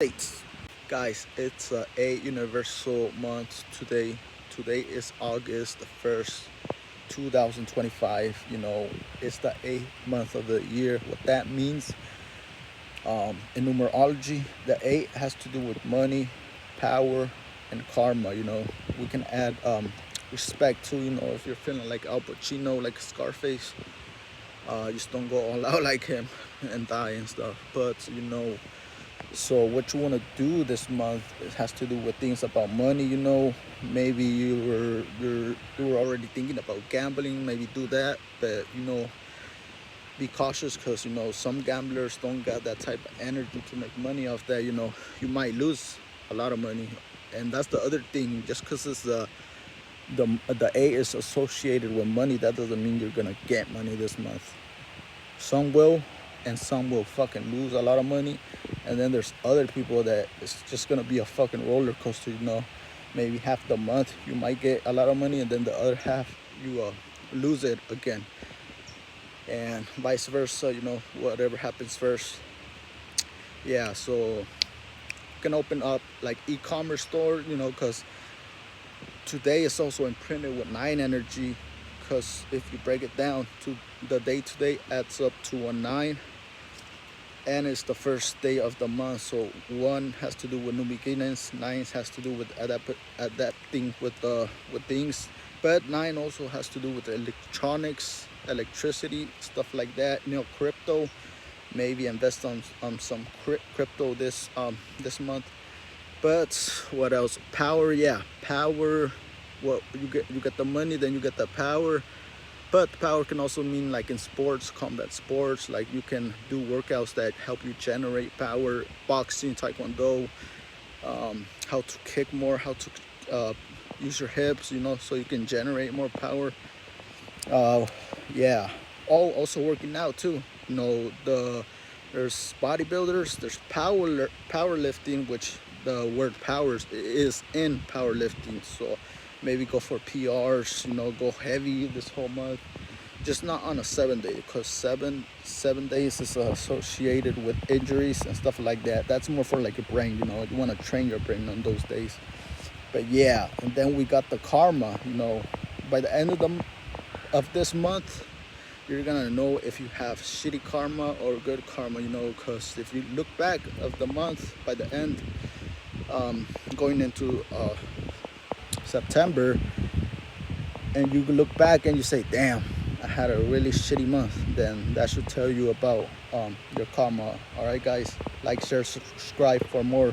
States. Guys, it's a universal month today. Today is August the 1st, 2025. It's the 8th month of the year. What that means in numerology, the 8 has to do with money, power, and karma. We can add respect to, if you're feeling like Al Pacino, like Scarface, just don't go all out like him and die and stuff. But so what you want to do this month, it has to do with things about money. Maybe you were already thinking about gambling. Maybe do that, but be cautious, because some gamblers don't got that type of energy to make money off that. You might lose a lot of money, and that's the other thing. Just because it's the A is associated with money, that doesn't mean you're gonna get money this month. Some will, and some will fucking lose a lot of money, and then there's other people that it's just gonna be a fucking roller coaster. Maybe half the month you might get a lot of money, and then the other half you lose it again, and vice versa. Whatever happens first. Yeah, so you can open up like e-commerce store, because today is also imprinted with 9 energy, because if you break it down to the day today adds up to a 9, and it's the first day of the month. So 1 has to do with new beginnings, 9 has to do with adapting with things, but 9 also has to do with electronics, electricity, stuff like that. Crypto, maybe invest on some crypto this month. But what else? Power. Yeah, power. What you get the money, then you get the power. But power can also mean like in sports, combat sports, like you can do workouts that help you generate power. Boxing, taekwondo, how to kick more, how to use your hips, so you can generate more power. Yeah, all also working out too. There's bodybuilders, there's powerlifting, which the word powers is in powerlifting. So maybe go for PRs, go heavy this whole month. Just not on a 7-day, because seven days is associated with injuries and stuff like that. That's more for like your brain. You want to train your brain on those days. But yeah, and then we got the karma. By the end of this month, you're gonna know if you have shitty karma or good karma. Because if you look back of the month, by the end, going into September, and you look back and you say, damn, I had a really shitty month, then that should tell you about your karma. All right, guys, like, share, subscribe for more